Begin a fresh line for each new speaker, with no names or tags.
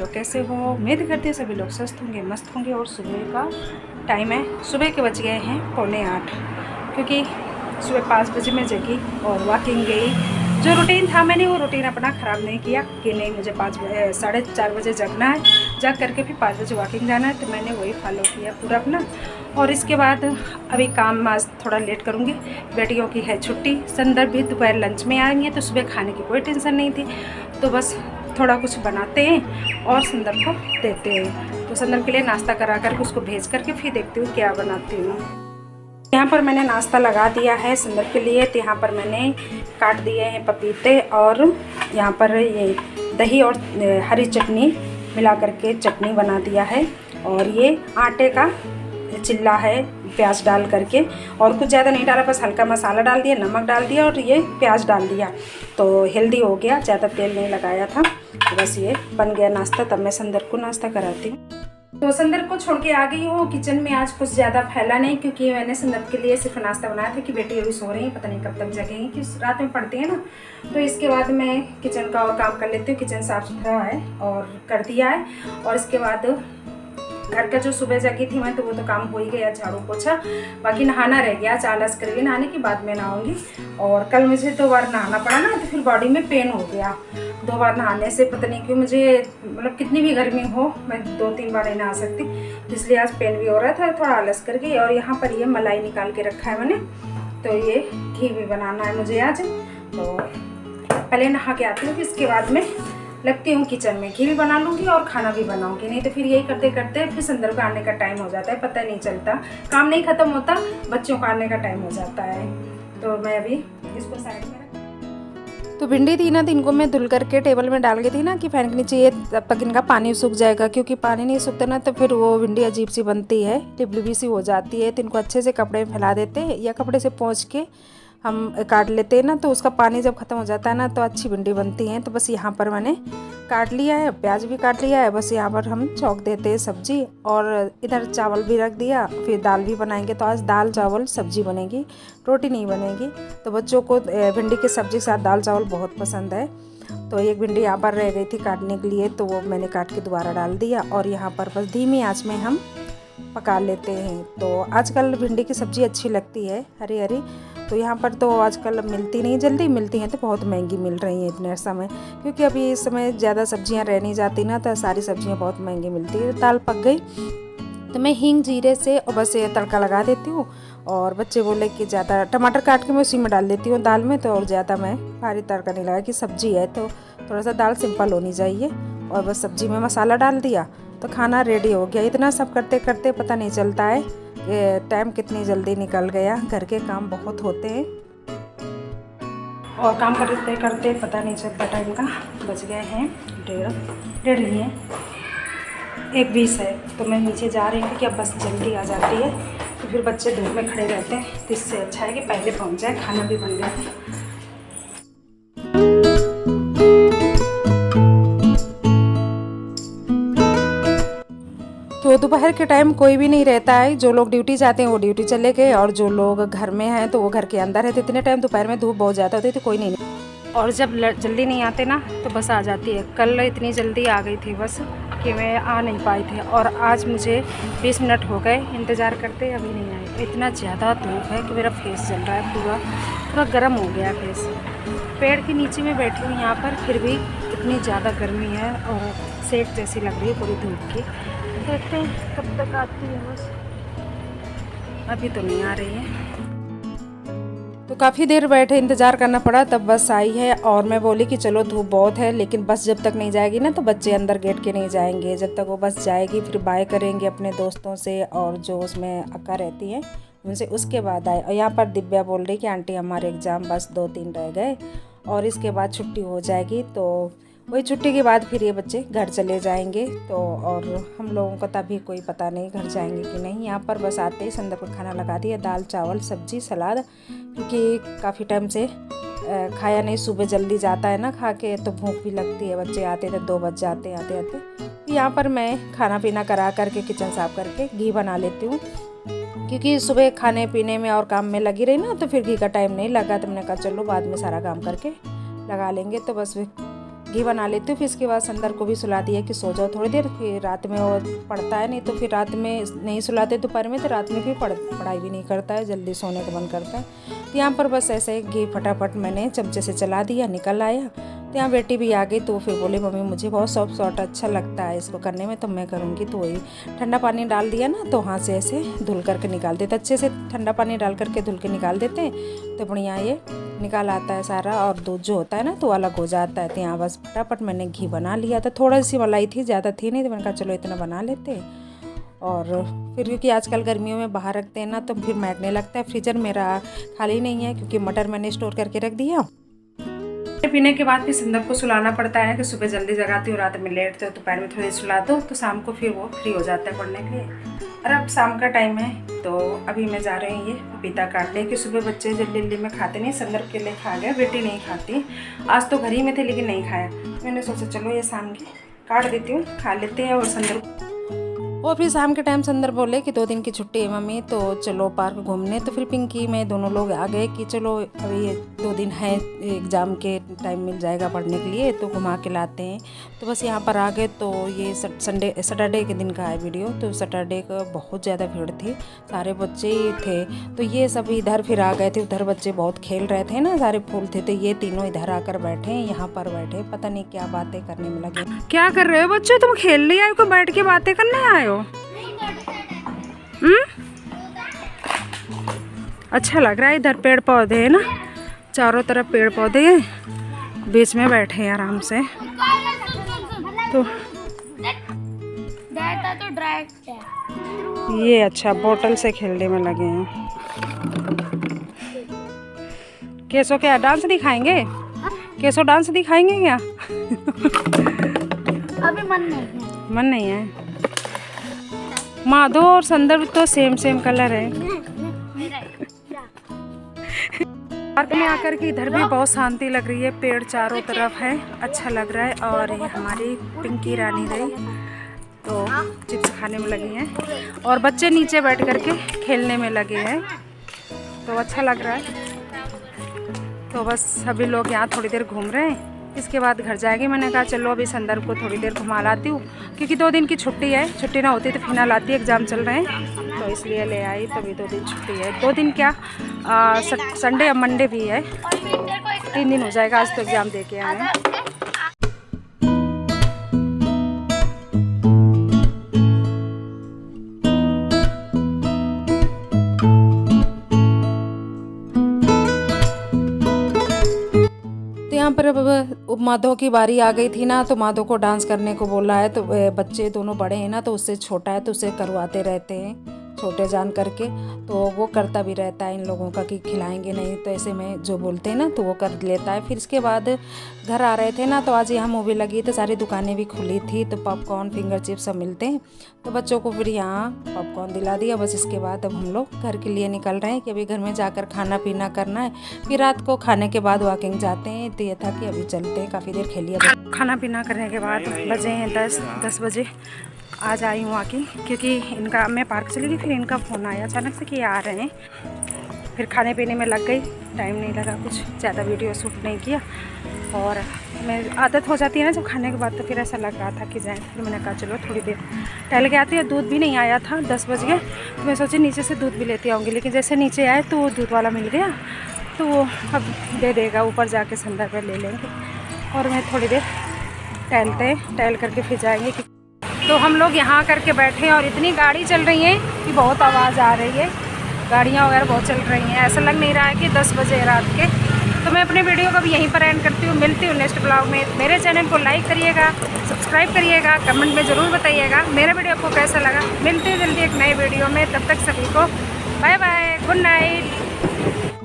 लोग कैसे हो? उम्मीद करती है सभी लोग स्वस्थ होंगे, मस्त होंगे। और सुबह का टाइम है, सुबह के बज गए हैं 7:45, क्योंकि सुबह 5 बजे मैं जगी और वॉकिंग गई। जो रूटीन था मैंने वो रूटीन अपना ख़राब नहीं किया कि नहीं मुझे 4:30 बजे जगना है, जग करके फिर 5 बजे वॉकिंग जाना है, तो मैंने वही फॉलो किया पूरा अपना। और इसके बाद अभी काम आज थोड़ा लेट करूँगी, बेटियों की है छुट्टी। संदर्भ भी दोपहर लंच में आएंगे, तो सुबह खाने की कोई टेंशन नहीं थी, तो बस थोड़ा कुछ बनाते हैं और संदर्भ को देते हैं। तो संदर्भ के लिए नाश्ता करा करके उसको भेज करके फिर देखती हूँ क्या बनाती हूँ। यहाँ पर मैंने नाश्ता लगा दिया है संदर्भ के लिए। तो यहाँ पर मैंने काट दिए हैं पपीते और यहाँ पर ये दही और हरी चटनी मिला करके चटनी बना दिया है। और ये आटे का चिल्ला है प्याज डाल करके, और कुछ ज़्यादा नहीं डाला, बस हल्का मसाला डाल दिया, नमक डाल दिया और ये प्याज डाल दिया, तो हेल्दी हो गया। ज़्यादा तेल नहीं लगाया था, तो बस ये बन गया नाश्ता। तब मैं संदर्भ को नाश्ता कराती हूँ। तो संदर्भ को छोड़ के आ गई हूँ किचन में। आज कुछ ज़्यादा फैला नहीं, क्योंकि मैंने संदर्भ के लिए सिर्फ नाश्ता बनाया था कि बेटी अभी सो रही है, पता नहीं कब तक जगेंगी, कि रात में पढ़ती है ना। तो इसके बाद मैं किचन का और काम कर लेती हूँ। किचन साफ़ सुथरा है और कर दिया है। और इसके बाद घर का जो सुबह जगी थी मैं, तो वो तो काम हो ही गया, झाड़ू पोछा। बाकी नहाना रह गया, आलस करके नहाने के बाद में नहाऊंगी। और कल मुझे 2 बार नहाना पड़ा ना, तो फिर बॉडी में पेन हो गया। 2 बार नहाने से पता नहीं क्यों मुझे, मतलब कितनी भी गर्मी हो मैं 2-3 बार नहीं नहा सकती, तो इसलिए आज पेन भी हो रहा था, थोड़ा आलस कर गई। और यहाँ पर ये मलाई निकाल के रखा है मैंने, तो ये घी भी बनाना है मुझे आज। तो पहले नहा के आती हूँ, फिर इसके बाद में लगती हूँ किचन में, घी भी बना लूँगी और खाना भी बनाऊँगी। नहीं तो फिर यही करते करते फिर संदर्भ का आने का टाइम हो जाता है, पता नहीं चलता, काम नहीं ख़त्म होता, बच्चों का आने का टाइम हो जाता है। तो मैं अभी इसको साइड में तो भिंडी थी ना, तो इनको मैं धुल करके टेबल में डाल गई थी ना कि फेंकनी चाहिए, तब तक इनका पानी सूख जाएगा, क्योंकि पानी नहीं सूखता ना तो फिर वो भिंडी अजीब सी बनती है, डिबलिबी सी हो जाती है। तो इनको अच्छे से कपड़े में फैला देते हैं या कपड़े से पोंछ के हम काट लेते हैं ना, तो उसका पानी जब ख़त्म हो जाता है ना, तो अच्छी भिंडी बनती हैं। तो बस यहाँ पर मैंने काट लिया है, प्याज भी काट लिया है, बस यहाँ पर हम छौंक देते हैं सब्जी। और इधर चावल भी रख दिया, फिर दाल भी बनाएंगे। तो आज दाल चावल सब्जी बनेगी, रोटी नहीं बनेगी। तो बच्चों को भिंडी की सब्जी के साथ दाल चावल बहुत पसंद है। तो एक भिंडी यहाँ पर रह गई थी काटने के लिए, तो वो मैंने काट के दोबारा डाल दिया। और यहाँ पर बस धीमी आँच में हम पका लेते हैं। तो आजकल भिंडी की सब्ज़ी अच्छी लगती है, हरी हरी। तो यहाँ पर तो आजकल मिलती नहीं, जल्दी मिलती हैं, तो बहुत महंगी मिल रही हैं इतने समय, क्योंकि अभी इस समय ज़्यादा सब्जियाँ रह नहीं जाती ना, तो सारी सब्जियाँ बहुत महंगी मिलती है। दाल पक गई, तो मैं हींग जीरे से और बस ये तड़का लगा देती हूँ। और बच्चे बोले कि ज़्यादा टमाटर काट के मैं उसी में डाल देती हूँ दाल में, तो और ज़्यादा मैं भारी तड़का नहीं लगा, कि सब्ज़ी है तो थोड़ा सा दाल सिंपल होनी चाहिए। और बस सब्ज़ी में मसाला डाल दिया, तो खाना रेडी हो गया। इतना सब करते करते पता नहीं चलता है कि टाइम कितनी जल्दी निकल गया। घर के काम बहुत होते हैं और काम करते करते पता नहीं चलता टाइम का। बज गए हैं 1:30 नहीं है, 1:20 है। तो मैं नीचे जा रही हूँ कि अब बस जल्दी आ जाती है, तो फिर बच्चे धूप में खड़े रहते हैं, तो इससे अच्छा है कि पहले पहुँच जाए। खाना भी बन गया है। तो दोपहर के टाइम कोई भी नहीं रहता है, जो लोग ड्यूटी जाते हैं वो ड्यूटी चले गए, और जो लोग घर में हैं तो वो घर के अंदर है। तो इतने टाइम दोपहर में धूप बहुत ज़्यादा होती है, तो कोई नहीं। और जब जल्दी नहीं आते ना, तो बस आ जाती है। कल इतनी जल्दी आ गई थी बस कि मैं आ नहीं पाई थी, और आज मुझे 20 मिनट हो गए इंतज़ार करते, अभी नहीं आई। इतना ज़्यादा धूप है कि मेरा फेस जल रहा है, पूरा गर्म हो गया फेस। पेड़ के नीचे में बैठी हूँ यहाँ पर, फिर भी इतनी ज़्यादा गर्मी है और सेक जैसी लग रही है पूरी धूप की। देखते हैं कब तक आती है, बस अभी तो नहीं आ रही है। तो काफ़ी देर बैठे इंतज़ार करना पड़ा, तब बस आई है। और मैं बोली कि चलो धूप बहुत है, लेकिन बस जब तक नहीं जाएगी ना, तो बच्चे अंदर गेट के नहीं जाएंगे। जब तक वो बस जाएगी फिर बाय करेंगे अपने दोस्तों से, और जो उसमें अक्का रहती है उनसे, उसके बाद आए। और यहाँ पर दिव्या बोल रही कि आंटी हमारे एग्ज़ाम बस 2-3 रह गए और इसके बाद छुट्टी हो जाएगी। तो वही छुट्टी के बाद फिर ये बच्चे घर चले जाएंगे। तो और हम लोगों का तभी कोई पता नहीं घर जाएंगे कि नहीं। यहाँ पर बस आते ही संदर्भ को खाना लगा दिया, दाल चावल सब्जी सलाद, क्योंकि काफ़ी टाइम से खाया नहीं। सुबह जल्दी जाता है ना खा के, तो भूख भी लगती है। बच्चे आते थे 2 बज जाते आते आते। यहाँ पर मैं खाना पीना करा करके किचन साफ करके घी बना लेती हूँ, क्योंकि सुबह खाने पीने में और काम में लगी रही ना, तो फिर घी का टाइम नहीं लगा। तो मैंने कहा चलो बाद में सारा काम करके लगा लेंगे। तो बस घी बना लेती हूँ। फिर इसके बाद संदर को भी सुला दिया कि सो जाओ थोड़ी देर, फिर रात में वो पढ़ता है नहीं, तो फिर रात में नहीं सुलाते दोपहर में, तो रात में फिर पढ़ाई भी नहीं करता है, जल्दी सोने का मन करता है। तो यहाँ पर बस ऐसे घी फटाफट मैंने चमचे से चला दिया, निकल आया। तो यहाँ बेटी भी आ गई, तो फिर बोले मम्मी मुझे बहुत सॉफ्ट सॉफ्ट अच्छा लगता है इसको करने में, तो मैं करूँगी। तो वही ठंडा पानी डाल दिया ना, तो हाथ से ऐसे धुल करके निकाल देते, अच्छे से ठंडा पानी डाल करके धुल के निकाल देते हैं, तो बढ़िया ये निकाल आता है सारा, और दूध जो होता है ना तो अलग हो जाता है। तो यहाँ बस फटाफट मैंने घी बना लिया था, थोड़ा सी मलाई थी, ज़्यादा थी नहीं, तो मैंने कहा चलो इतना बना लेते। और फिर क्योंकि आजकल गर्मियों में बाहर रखते हैं ना तो फिर महकने लगता है। फ्रीजर मेरा खाली नहीं है क्योंकि मटर मैंने स्टोर करके रख दिया। पीने के बाद फिर संदर को सुलाना पड़ता है कि सुबह जल्दी जगाती हूँ, रात में लेट तो दोपहर में थोड़ी सुला दो, तो शाम को फिर वो फ्री हो जाता है पढ़ने के लिए। और अब शाम का टाइम है, तो अभी मैं जा रही हूँ ये पपीता काटने कि सुबह बच्चे जल्दी जल्दी में खाते नहीं, संदर के लिए खा गया, बेटी नहीं खाती। आज तो घर ही में थे लेकिन नहीं खाया, मैंने सोचा चलो ये शाम की काट देती हूँ, खा लेते हैं। और संदर और फिर शाम के टाइम संदर बोले कि 2 दिन की छुट्टी है मम्मी, तो चलो पार्क घूमने। तो फिर पिंकी में दोनों लोग आ गए कि चलो अभी 2 दिन है, एग्ज़ाम के टाइम मिल जाएगा पढ़ने के लिए, तो घुमा के लाते हैं। तो बस यहाँ पर आ गए। तो ये सैटरडे के दिन का है वीडियो। तो सैटरडे का बहुत ज़्यादा भीड़ थी, सारे बच्चे ही थे। तो ये सब इधर फिर आ गए थे, उधर बच्चे बहुत खेल रहे थे ना, सारे फूल थे, तो ये तीनों इधर आकर बैठे, यहाँ पर बैठे, पता नहीं क्या बातें करने में लगे। क्या कर रहे हो बच्चे, तुम खेल नहीं आए, बैठ के बातें करने आए हो? अच्छा लग रहा है, इधर पेड़ पौधे है ना, चारों तरफ पेड़ पौधे हैं, बीच में बैठे हैं आराम से। तो ये अच्छा बोतल से खेलने में लगे हैं। केसो क्या डांस दिखाएंगे? केसो डांस दिखाएंगे क्या?
अभी मन नहीं है।
मन नहीं है। माधो और संदर्भ तो सेम कलर है। पार्क में आकर के इधर भी बहुत शांति लग रही है, पेड़ चारों तरफ है, अच्छा लग रहा है। और ये हमारी पिंकी रानी गई तो चिप्स खाने में लगी हैं, और बच्चे नीचे बैठ करके खेलने में लगे हैं, तो अच्छा लग रहा है। तो बस सभी लोग यहाँ थोड़ी देर घूम रहे हैं, इसके बाद घर जाएंगे। मैंने कहा चलो अभी संदर्भ को थोड़ी देर घुमा लाती हूँ, क्योंकि 2 दिन की छुट्टी है, छुट्टी ना होती तो फिर ना लाती, एग्ज़ाम चल रहे हैं तो इसलिए ले आई। तभी 2 दिन छुट्टी है, 2 दिन क्या संडे या मंडे भी है, 3 दिन हो जाएगा, आज तो एग्ज़ाम दे के आए हैं। यहाँ पर अब माधव की बारी आ गई थी ना, तो माधव को डांस करने को बोला है। तो बच्चे दोनों बड़े हैं ना, तो उससे छोटा है तो उसे करवाते रहते हैं, छोटे जान करके, तो वो करता भी रहता है इन लोगों का कि खिलाएंगे नहीं, तो ऐसे में जो बोलते हैं ना तो वो कर लेता है। फिर इसके बाद घर आ रहे थे ना, तो आज यहाँ मूवी लगी, तो सारी दुकानें भी खुली थी, तो पॉपकॉर्न फिंगर चिप्स सब मिलते हैं, तो बच्चों को फिर यहाँ पॉपकॉर्न दिला दिया। बस इसके बाद अब हम लोग घर के लिए निकल रहे हैं कि अभी घर में जाकर खाना पीना करना है, फिर रात को खाने के बाद वॉकिंग जाते हैं। तो ये था कि अभी चलते हैं, काफ़ी देर खेलिए। खाना पीना करने के बाद बजे हैं 10 बजे, आज आई हूँ वॉकिंग, क्योंकि इनका मैं पार्क चली गई, फिर इनका फ़ोन आया अचानक से कि ये आ रहे हैं, फिर खाने पीने में लग गई, टाइम नहीं लगा, कुछ ज़्यादा वीडियो शूट नहीं किया। और मैं आदत हो जाती है ना जब खाने के बाद, तो फिर ऐसा लग रहा था कि जाएँ, फिर मैंने कहा चलो थोड़ी देर टहल के आती है। दूध भी नहीं आया था, 10 बज गए, तो मैं सोची नीचे से दूध भी लेती आऊँगी, लेकिन जैसे नीचे आए तो दूध वाला मिल गया, तो वो अब दे देगा, ऊपर जाके संदर्भ ले लेंगे। और मैं थोड़ी देर टहल करके फिर जाएंगे। तो हम लोग यहाँ करके बैठे हैं, और इतनी गाड़ी चल रही है कि बहुत आवाज़ आ रही है, गाड़ियाँ वगैरह बहुत चल रही हैं, ऐसा लग नहीं रहा है कि 10 बजे रात के। तो मैं अपने वीडियो को भी यहीं पर एंड करती हूँ, मिलती हूँ नेक्स्ट ब्लॉग में। मेरे चैनल को लाइक करिएगा, सब्सक्राइब करिएगा, कमेंट में ज़रूर बताइएगा मेरा वीडियो आपको कैसा लगा। मिलते हैं जल्दी एक नए वीडियो में, तब तक सभी को बाय बाय, गुड नाइट।